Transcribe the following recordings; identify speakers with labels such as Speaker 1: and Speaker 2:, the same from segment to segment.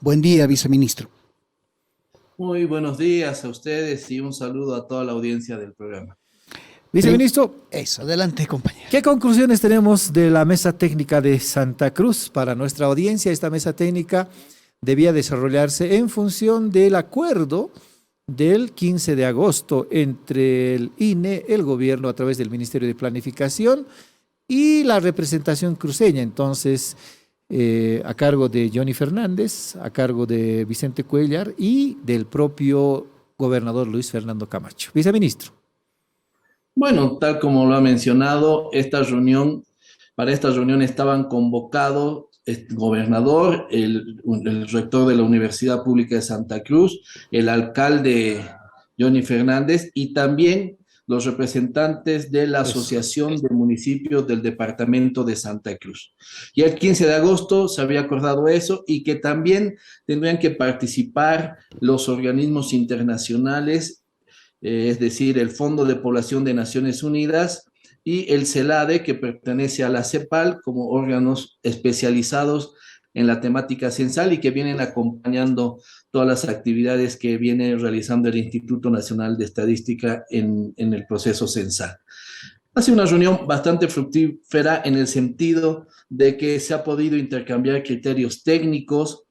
Speaker 1: Buen día, viceministro.
Speaker 2: Muy buenos días a ustedes y un saludo a toda la audiencia del programa.
Speaker 3: Viceministro,
Speaker 1: Eso, adelante, compañero.
Speaker 3: ¿qué conclusiones tenemos de la mesa técnica de Santa Cruz para nuestra audiencia? Esta mesa técnica debía desarrollarse en función del acuerdo del 15 de agosto entre el INE, el gobierno a través del Ministerio de Planificación y la representación cruceña. Entonces, a cargo de Johnny Fernández, a cargo de Vicente Cuellar y del propio gobernador Luis Fernando Camacho. Viceministro.
Speaker 2: Bueno, tal como lo ha mencionado, para esta reunión estaban convocados el gobernador, el rector de la Universidad Pública de Santa Cruz, el alcalde Johnny Fernández y también los representantes de la
Speaker 3: Eso.
Speaker 2: Asociación de Municipios del Departamento de Santa Cruz. Y el 15 de agosto se había acordado eso y que también tendrían que participar los organismos internacionales, es decir, el Fondo de Población de Naciones Unidas y el CELADE, que pertenece a la CEPAL, como órganos especializados en la temática censal y que vienen acompañando todas las actividades que viene realizando el Instituto Nacional de Estadística en el proceso censal. Ha sido una reunión bastante fructífera en el sentido de que se ha podido intercambiar criterios técnicos,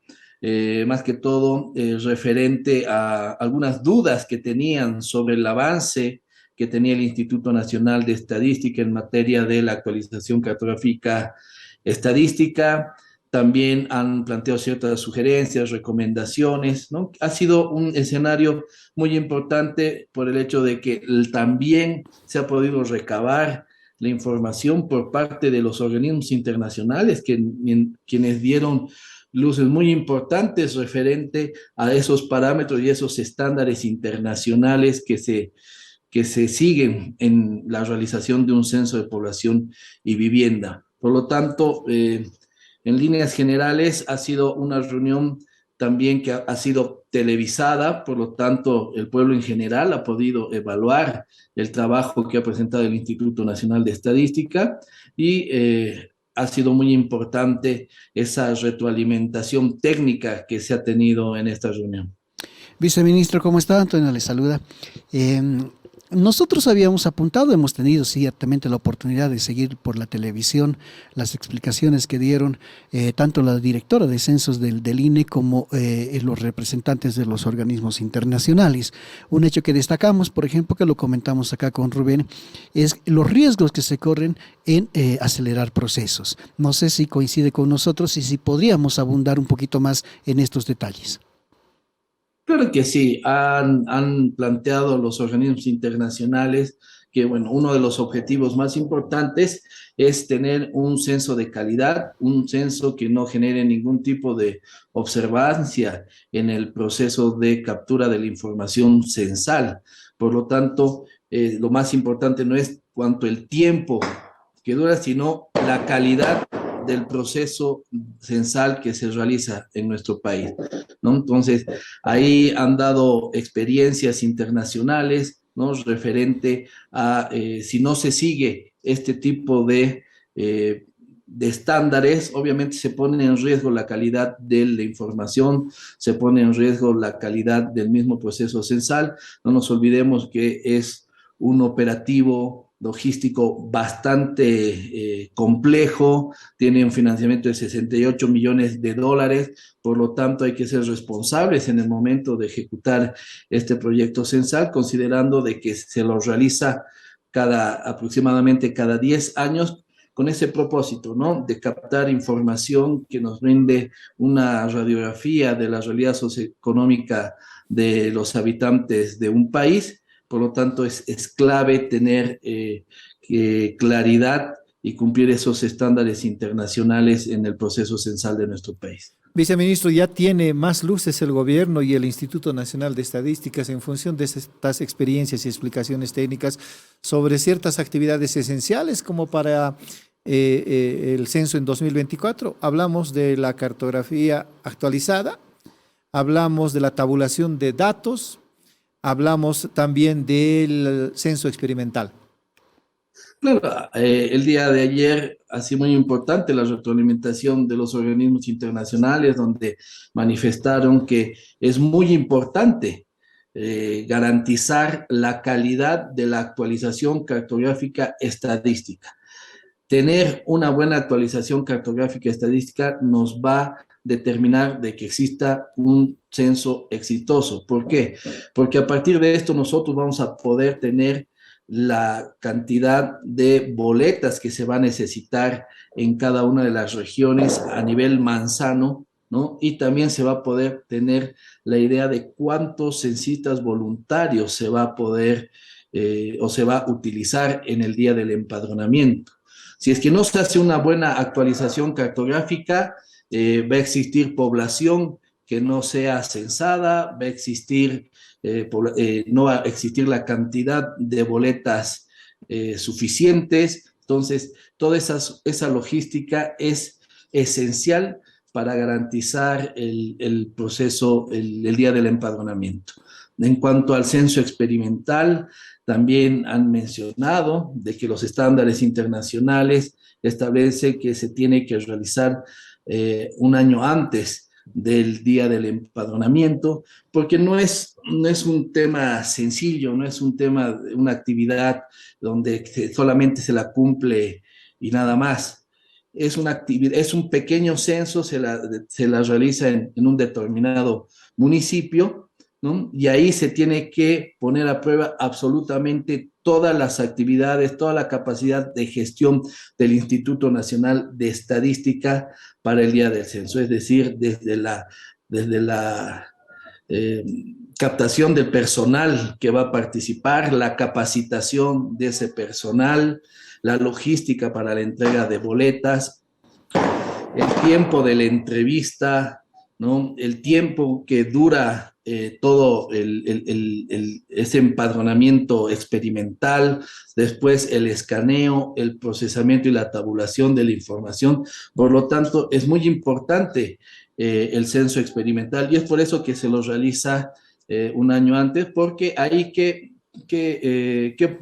Speaker 2: más que todo referente a algunas dudas que tenían sobre el avance que tenía el Instituto Nacional de Estadística en materia de la actualización cartográfica estadística. También han planteado ciertas sugerencias, recomendaciones, ¿no? Ha sido un escenario muy importante por el hecho de que también se ha podido recabar la información por parte de los organismos internacionales quienes dieron luces muy importantes referente a esos parámetros y esos estándares internacionales que se siguen en la realización de un censo de población y vivienda. Por lo tanto, en líneas generales ha sido una reunión también que ha sido televisada, por lo tanto el pueblo en general ha podido evaluar el trabajo que ha presentado el Instituto Nacional de Estadística y ha sido muy importante esa retroalimentación técnica que se ha tenido en esta reunión.
Speaker 1: Viceministro, ¿cómo está? Antonio le saluda. Nosotros habíamos apuntado, hemos tenido ciertamente la oportunidad de seguir por la televisión las explicaciones que dieron tanto la directora de censos del INE como los representantes de los organismos internacionales. Un hecho que destacamos, por ejemplo, que lo comentamos acá con Rubén, es los riesgos que se corren en acelerar procesos. No sé si coincide con nosotros y si podríamos abundar un poquito más en estos detalles.
Speaker 2: Claro que sí, han planteado los organismos internacionales que, bueno, uno de los objetivos más importantes es tener un censo de calidad, un censo que no genere ningún tipo de observancia en el proceso de captura de la información censal. Por lo tanto, lo más importante no es cuánto el tiempo que dura, sino la calidad del proceso censal que se realiza en nuestro país, ¿no? Entonces, ahí han dado experiencias internacionales, ¿no? Referente a si no se sigue este tipo de estándares, obviamente se pone en riesgo la calidad de la información, se pone en riesgo la calidad del mismo proceso censal. No nos olvidemos que es un operativo logístico bastante complejo, tiene un financiamiento de 68 millones de dólares, por lo tanto hay que ser responsables en el momento de ejecutar este proyecto censal, considerando de que se lo realiza aproximadamente cada 10 años con ese propósito, ¿no? De captar información que nos brinde una radiografía de la realidad socioeconómica de los habitantes de un país. Por lo tanto, es clave tener claridad y cumplir esos estándares internacionales en el proceso censal de nuestro país.
Speaker 3: Viceministro, ya tiene más luces el gobierno y el Instituto Nacional de Estadísticas en función de estas experiencias y explicaciones técnicas sobre ciertas actividades esenciales como para el censo en 2024. Hablamos de la cartografía actualizada, hablamos de la tabulación de datos, hablamos también del censo experimental.
Speaker 2: Claro, el día de ayer ha sido muy importante la retroalimentación de los organismos internacionales, donde manifestaron que es muy importante garantizar la calidad de la actualización cartográfica estadística. Tener una buena actualización cartográfica estadística nos va a determinar de que exista un censo exitoso. ¿Por qué? Porque a partir de esto nosotros vamos a poder tener la cantidad de boletas que se va a necesitar en cada una de las regiones a nivel manzano, ¿no? Y también se va a poder tener la idea de cuántos censistas voluntarios se va a poder o se va a utilizar en el día del empadronamiento. Si es que no se hace una buena actualización cartográfica, va a existir población que no sea censada, va a existir, no va a existir la cantidad de boletas suficientes. Entonces, toda esa logística es esencial para garantizar el proceso, el día del empadronamiento. En cuanto al censo experimental, también han mencionado de que los estándares internacionales establecen que se tiene que realizar un año antes del día del empadronamiento, porque no es un tema sencillo, no es un tema, una actividad donde solamente se la cumple y nada más. Es una actividad, es un pequeño censo, se la realiza en un determinado municipio, ¿no? Y ahí se tiene que poner a prueba absolutamente todas las actividades, toda la capacidad de gestión del Instituto Nacional de Estadística para el día del censo, es decir, desde la eh, captación del personal que va a participar, la capacitación de ese personal, la logística para la entrega de boletas, el tiempo de la entrevista, ¿no? El tiempo que dura todo ese empadronamiento experimental, después el escaneo, el procesamiento y la tabulación de la información. Por lo tanto, es muy importante el censo experimental y es por eso que se lo realiza un año antes, porque ahí que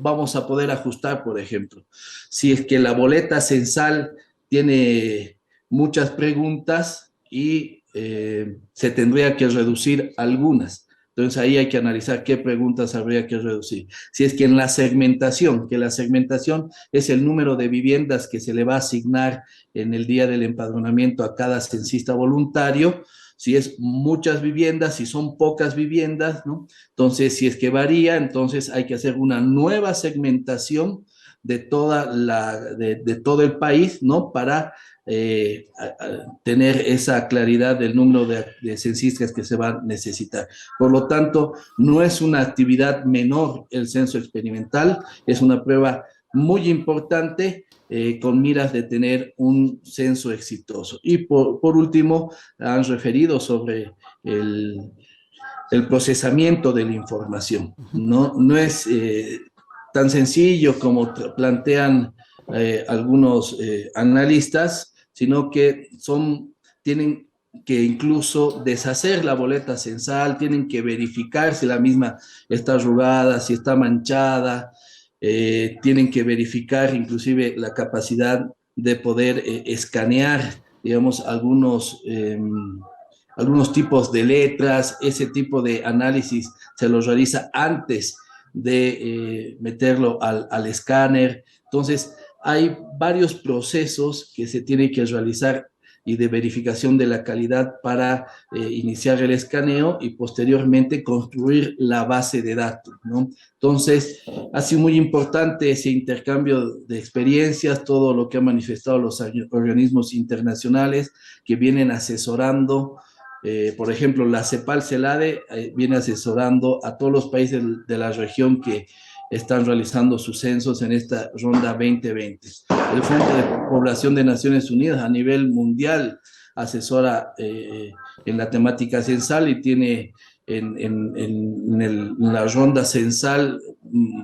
Speaker 2: vamos a poder ajustar, por ejemplo. Si es que la boleta censal tiene muchas preguntas y se tendría que reducir algunas. Entonces ahí hay que analizar qué preguntas habría que reducir. Si es que en la segmentación, que la segmentación es el número de viviendas que se le va a asignar en el día del empadronamiento a cada censista voluntario, si es muchas viviendas, si son pocas viviendas, ¿no? Entonces, si es que varía, entonces hay que hacer una nueva segmentación de todo el país, ¿no? Para tener esa claridad del número de censistas que se va a necesitar. Por lo tanto, no es una actividad menor el censo experimental, es una prueba muy importante con miras de tener un censo exitoso. Y por último, han referido sobre el procesamiento de la información. No es tan sencillo como plantean algunos analistas, sino que tienen que incluso deshacer la boleta censal, tienen que verificar si la misma está arrugada, si está manchada, tienen que verificar inclusive la capacidad de poder escanear, digamos, algunos tipos de letras. Ese tipo de análisis se los realiza antes de meterlo al escáner. Entonces, hay varios procesos que se tienen que realizar y de verificación de la calidad para iniciar el escaneo y posteriormente construir la base de datos, ¿no? Entonces, ha sido muy importante ese intercambio de experiencias, todo lo que han manifestado los organismos internacionales que vienen asesorando. Por ejemplo, la CEPAL-CELADE viene asesorando a todos los países de la región que están realizando sus censos en esta ronda 2020. El Frente de Población de Naciones Unidas a nivel mundial asesora en la temática censal y tiene en la ronda censal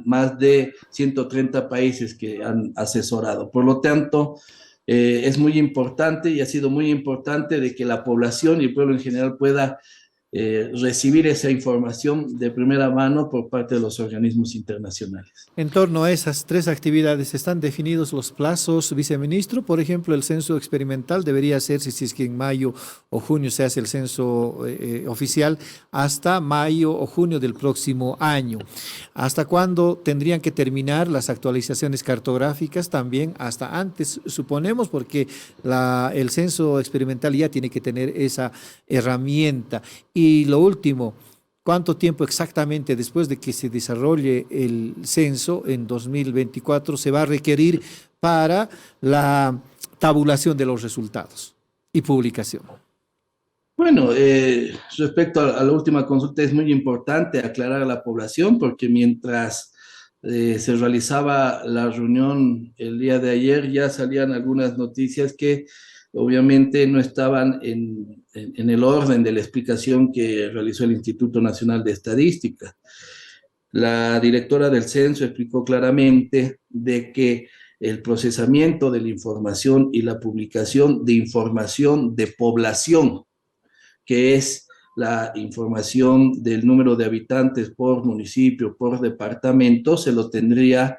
Speaker 2: más de 130 países que han asesorado. Por lo tanto, es muy importante y ha sido muy importante de que la población y el pueblo en general pueda recibir esa información de primera mano por parte de los organismos internacionales.
Speaker 3: En torno a esas tres actividades, ¿están definidos los plazos, viceministro? Por ejemplo, el censo experimental debería hacerse, si es que en mayo o junio se hace el censo oficial, hasta mayo o junio del próximo año. ¿Hasta cuándo tendrían que terminar las actualizaciones cartográficas? También hasta antes, suponemos, porque el censo experimental ya tiene que tener esa herramienta. Y lo último, ¿cuánto tiempo exactamente después de que se desarrolle el censo en 2024 se va a requerir para la tabulación de los resultados y publicación?
Speaker 2: Bueno, respecto a la última consulta, es muy importante aclarar a la población porque mientras se realizaba la reunión el día de ayer, ya salían algunas noticias que obviamente no estaban en el orden de la explicación que realizó el Instituto Nacional de Estadística. La directora del censo explicó claramente de que el procesamiento de la información y la publicación de información de población, que es la información del número de habitantes por municipio, por departamento, se lo tendría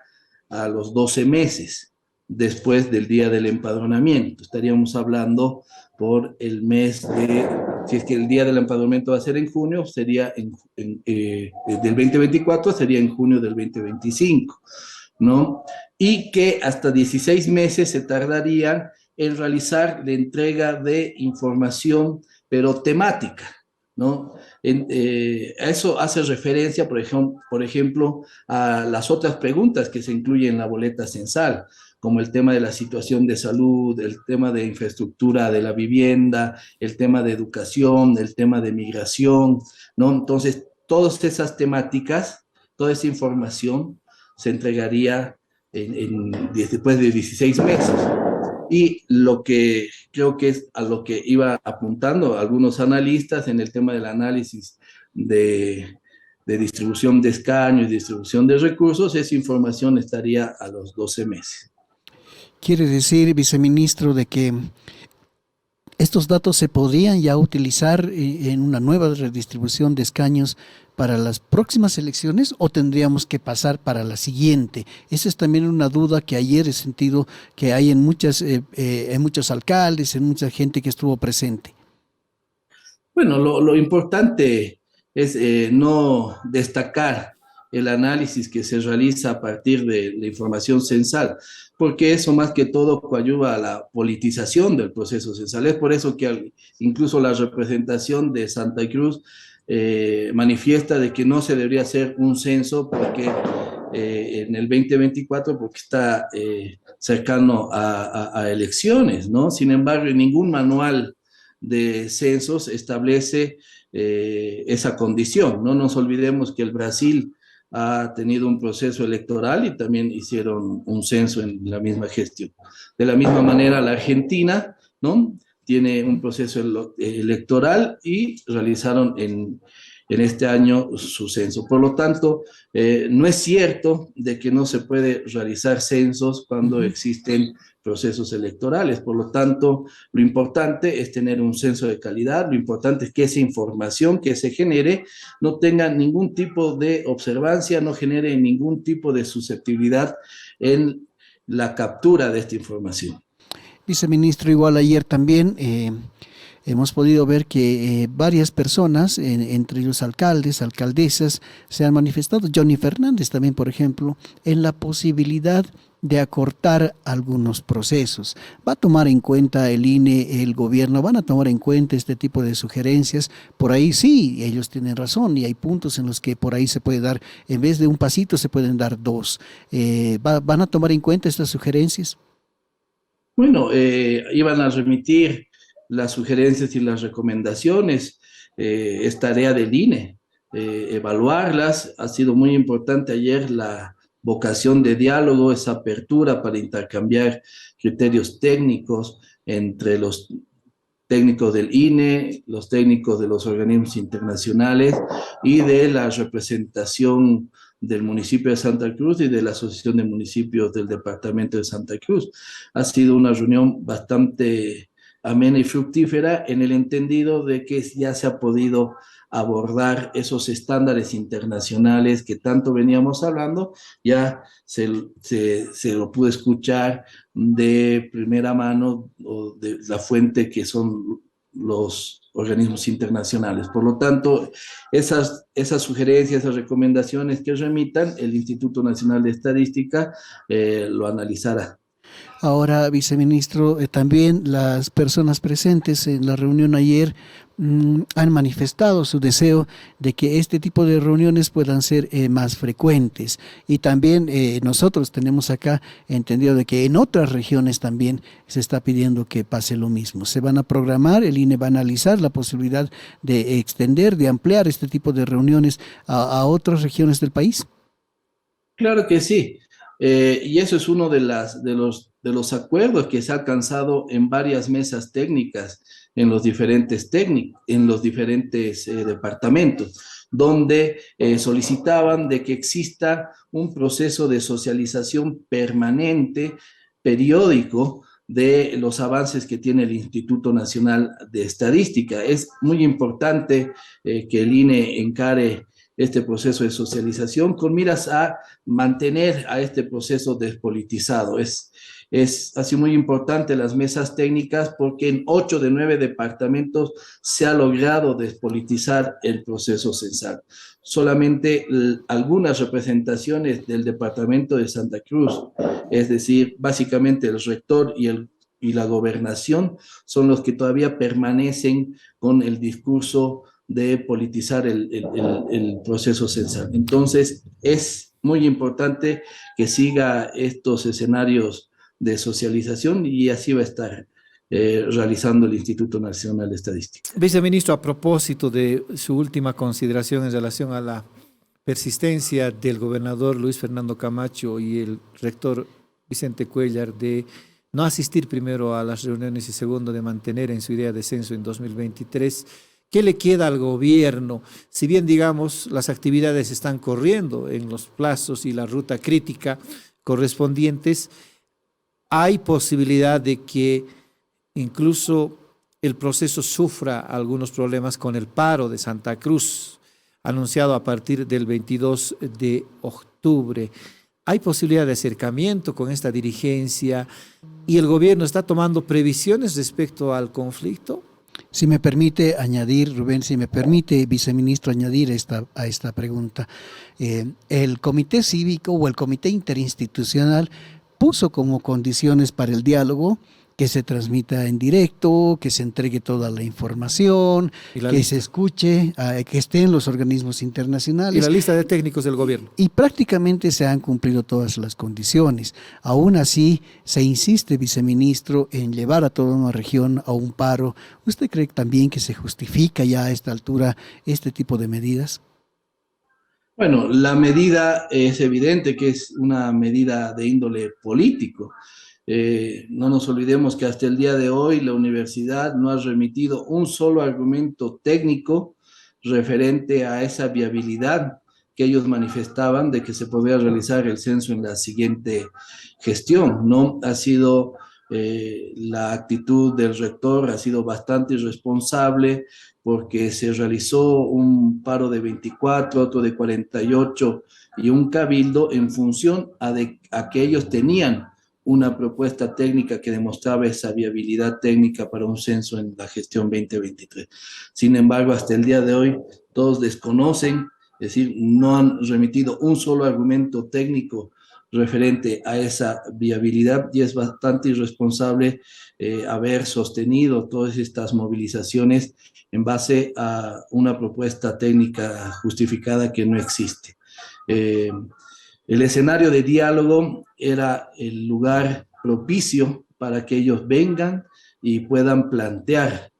Speaker 2: a los 12 meses después del día del empadronamiento. Estaríamos hablando por el mes de, si es que el día del empadronamiento va a ser en junio, sería del 2024, sería en junio del 2025, ¿no? Y que hasta 16 meses se tardarían en realizar la entrega de información, pero temática, ¿no? A eso hace referencia, por ejemplo, a las otras preguntas que se incluyen en la boleta censal, como el tema de la situación de salud, el tema de infraestructura de la vivienda, el tema de educación, el tema de migración, ¿no? Entonces, todas esas temáticas, toda esa información se entregaría después de 16 meses. Y lo que creo que es a lo que iba apuntando algunos analistas en el tema del análisis de distribución de escaños y distribución de recursos, esa información estaría a los 12 meses.
Speaker 1: Quiere decir, viceministro, de que estos datos se podrían ya utilizar en una nueva redistribución de escaños para las próximas elecciones o tendríamos que pasar para la siguiente. Esa es también una duda que ayer he sentido que hay en muchos alcaldes, en mucha gente que estuvo presente.
Speaker 2: Bueno, lo importante es no destacar el análisis que se realiza a partir de la información censal, porque eso más que todo coadyuva a la politización del proceso censal. Es por eso que incluso la representación de Santa Cruz manifiesta de que no se debería hacer un censo porque en el 2024 porque está cercano a elecciones, ¿no? Sin embargo, en ningún manual de censos establece esa condición. No nos olvidemos que el Brasil ha tenido un proceso electoral y también hicieron un censo en la misma gestión. De la misma manera, la Argentina, ¿no?, tiene un proceso electoral y realizaron en este año su censo. Por lo tanto, no es cierto de que no se puede realizar censos cuando existen procesos electorales. Por lo tanto, lo importante es tener un censo de calidad, lo importante es que esa información que se genere no tenga ningún tipo de observancia, no genere ningún tipo de susceptibilidad en la captura de esta información.
Speaker 1: Viceministro, igual ayer también hemos podido ver que varias personas, entre ellos alcaldes, alcaldesas, se han manifestado, Johnny Fernández también, por ejemplo, en la posibilidad de acortar algunos procesos. ¿Va a tomar en cuenta el INE, el gobierno, van a tomar en cuenta este tipo de sugerencias? Por ahí sí, ellos tienen razón y hay puntos en los que por ahí se puede dar, en vez de un pasito se pueden dar dos. ¿Van a tomar en cuenta estas sugerencias?
Speaker 2: Bueno, iban a remitir las sugerencias y las recomendaciones, es tarea del INE, evaluarlas. Ha sido muy importante ayer la vocación de diálogo, esa apertura para intercambiar criterios técnicos entre los técnicos del INE, los técnicos de los organismos internacionales y de la representación del municipio de Santa Cruz y de la Asociación de Municipios del Departamento de Santa Cruz. Ha sido una reunión bastante amena y fructífera en el entendido de que ya se ha podido abordar esos estándares internacionales que tanto veníamos hablando, ya se lo pudo escuchar de primera mano o de la fuente que son los organismos internacionales. Por lo tanto, esas sugerencias, esas recomendaciones que remitan, el Instituto Nacional de Estadística lo analizará.
Speaker 1: Ahora, viceministro, también las personas presentes en la reunión ayer han manifestado su deseo de que este tipo de reuniones puedan ser más frecuentes. Y también nosotros tenemos acá entendido de que en otras regiones también se está pidiendo que pase lo mismo. Se van a programar, el INE va a analizar la posibilidad de extender, de ampliar este tipo de reuniones a otras regiones del país.
Speaker 2: Claro que sí. Y eso es uno de los acuerdos que se ha alcanzado en varias mesas técnicas en los diferentes departamentos, donde solicitaban de que exista un proceso de socialización permanente, periódico, de los avances que tiene el Instituto Nacional de Estadística. Es muy importante que el INE encare este proceso de socialización con miras a mantener a este proceso despolitizado. Ha sido muy importante las mesas técnicas porque en 8 de 9 departamentos se ha logrado despolitizar el proceso censal. Solamente algunas representaciones del departamento de Santa Cruz, es decir, básicamente el rector y la gobernación, son los que todavía permanecen con el discurso de politizar el proceso censal. Entonces, es muy importante que siga estos escenarios de socialización y así va a estar realizando el Instituto Nacional de Estadística.
Speaker 3: Viceministro, a propósito de su última consideración en relación a la persistencia del gobernador Luis Fernando Camacho y el rector Vicente Cuéllar de no asistir primero a las reuniones y segundo de mantener en su idea de censo en 2023, ¿qué le queda al gobierno? Si bien, digamos, las actividades están corriendo en los plazos y la ruta crítica correspondientes, hay posibilidad de que incluso el proceso sufra algunos problemas con el paro de Santa Cruz, anunciado a partir del 22 de octubre. ¿Hay posibilidad de acercamiento con esta dirigencia y el gobierno está tomando previsiones respecto al conflicto?
Speaker 1: Si me permite añadir, Rubén, si me permite, viceministro, añadir a esta pregunta. El comité cívico o el comité interinstitucional puso como condiciones para el diálogo que se transmita en directo, que se entregue toda la información, que se escuche, que estén los organismos internacionales.
Speaker 3: Y la lista de técnicos del gobierno.
Speaker 1: Y prácticamente se han cumplido todas las condiciones. Aún así, se insiste, viceministro, en llevar a toda una región a un paro. ¿Usted cree también que se justifica ya a esta altura este tipo de medidas?
Speaker 2: Bueno, la medida es evidente que es una medida de índole político. No nos olvidemos que hasta el día de hoy la universidad no ha remitido un solo argumento técnico referente a esa viabilidad que ellos manifestaban de que se podría realizar el censo en la siguiente gestión, ¿no? Ha sido la actitud del rector, ha sido bastante irresponsable porque se realizó un paro de 24, otro de 48 y un cabildo en función a que ellos tenían una propuesta técnica que demostraba esa viabilidad técnica para un censo en la gestión 2023. Sin embargo, hasta el día de hoy, todos desconocen, es decir, no han remitido un solo argumento técnico referente a esa viabilidad y es bastante irresponsable haber sostenido todas estas movilizaciones en base a una propuesta técnica justificada que no existe. El escenario de diálogo era el lugar propicio para que ellos vengan y puedan plantear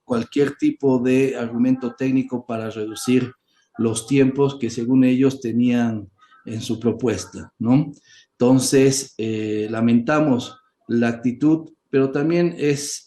Speaker 2: cualquier tipo de argumento técnico para reducir los tiempos que según ellos tenían en su propuesta, ¿no? Entonces, lamentamos la actitud, pero también es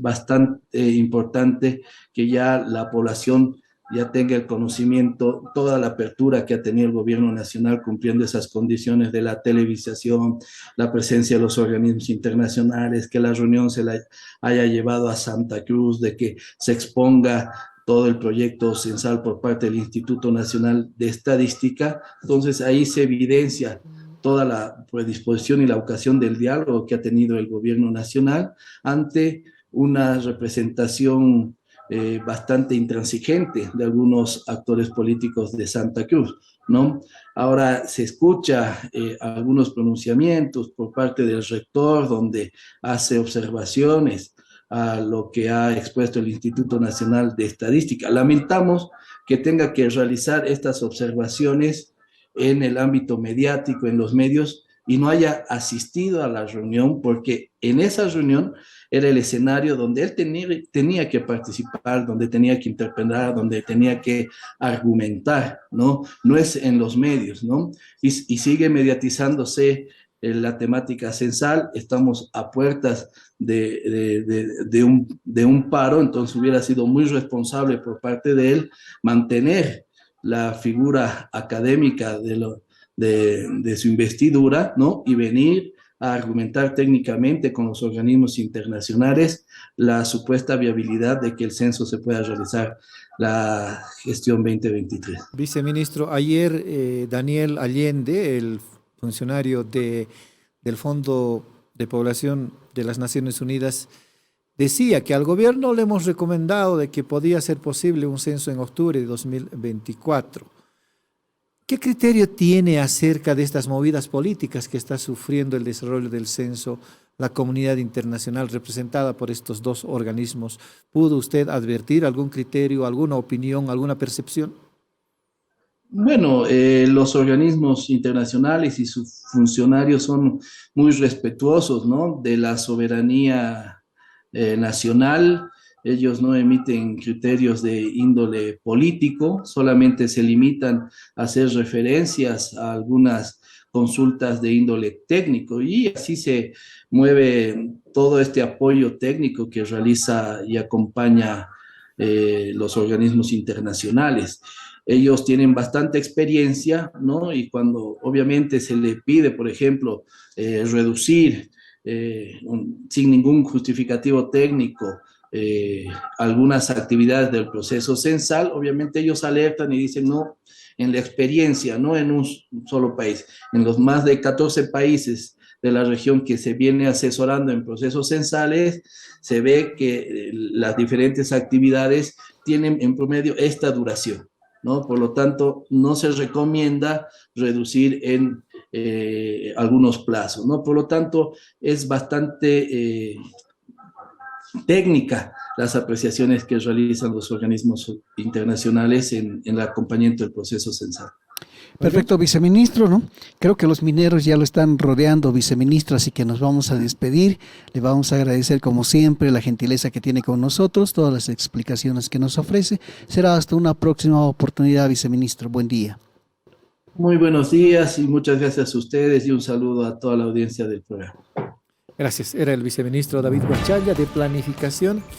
Speaker 2: bastante importante que ya la población ya tenga el conocimiento, toda la apertura que ha tenido el gobierno nacional cumpliendo esas condiciones de la televisación, la presencia de los organismos internacionales, que la reunión se la haya llevado a Santa Cruz, de que se exponga todo el proyecto censal por parte del Instituto Nacional de Estadística. Entonces ahí se evidencia toda la predisposición y la ocasión del diálogo que ha tenido el gobierno nacional ante una representación bastante intransigente de algunos actores políticos de Santa Cruz, ¿no? Ahora se escucha algunos pronunciamientos por parte del rector donde hace observaciones a lo que ha expuesto el Instituto Nacional de Estadística. Lamentamos que tenga que realizar estas observaciones en el ámbito mediático, en los medios, y no haya asistido a la reunión, porque en esa reunión era el escenario donde él tenía que participar, donde tenía que interpretar, donde tenía que argumentar, ¿no? No es en los medios, ¿no? Y sigue mediatizándose la temática censal. Estamos a puertas de un paro, entonces hubiera sido muy responsable por parte de él mantener la figura académica de su investidura, ¿no? Y venir a argumentar técnicamente con los organismos internacionales la supuesta viabilidad de que el censo se pueda realizar la gestión 2023.
Speaker 3: Viceministro, ayer Daniel Allende, el funcionario del Fondo de Población de las Naciones Unidas, decía que al gobierno le hemos recomendado de que podía ser posible un censo en octubre de 2024. ¿Qué criterio tiene acerca de estas movidas políticas que está sufriendo el desarrollo del censo la comunidad internacional representada por estos dos organismos? ¿Pudo usted advertir algún criterio, alguna opinión, alguna percepción?
Speaker 2: Bueno, los organismos internacionales y sus funcionarios son muy respetuosos, ¿no?, de la soberanía nacional. Ellos no emiten criterios de índole político, solamente se limitan a hacer referencias a algunas consultas de índole técnico, y así se mueve todo este apoyo técnico que realiza y acompaña los organismos internacionales. Ellos tienen bastante experiencia, ¿no? Y cuando obviamente se le pide, por ejemplo, reducir sin ningún justificativo técnico algunas actividades del proceso censal, obviamente ellos alertan y dicen no, en la experiencia, no en un solo país, en los más de 14 países de la región que se viene asesorando en procesos censales, se ve que las diferentes actividades tienen en promedio esta duración, ¿no? Por lo tanto, no se recomienda reducir en algunos plazos, ¿no? Por lo tanto, es bastante técnica las apreciaciones que realizan los organismos internacionales en el acompañamiento del proceso censal.
Speaker 1: Perfecto, viceministro, ¿no? Creo que los mineros ya lo están rodeando, viceministro, así que nos vamos a despedir. Le vamos a agradecer, como siempre, la gentileza que tiene con nosotros, todas las explicaciones que nos ofrece. Será hasta una próxima oportunidad, viceministro. Buen día.
Speaker 2: Muy buenos días y muchas gracias a ustedes y un saludo a toda la audiencia del programa.
Speaker 3: Gracias. Era el viceministro David Huachalla de Planificación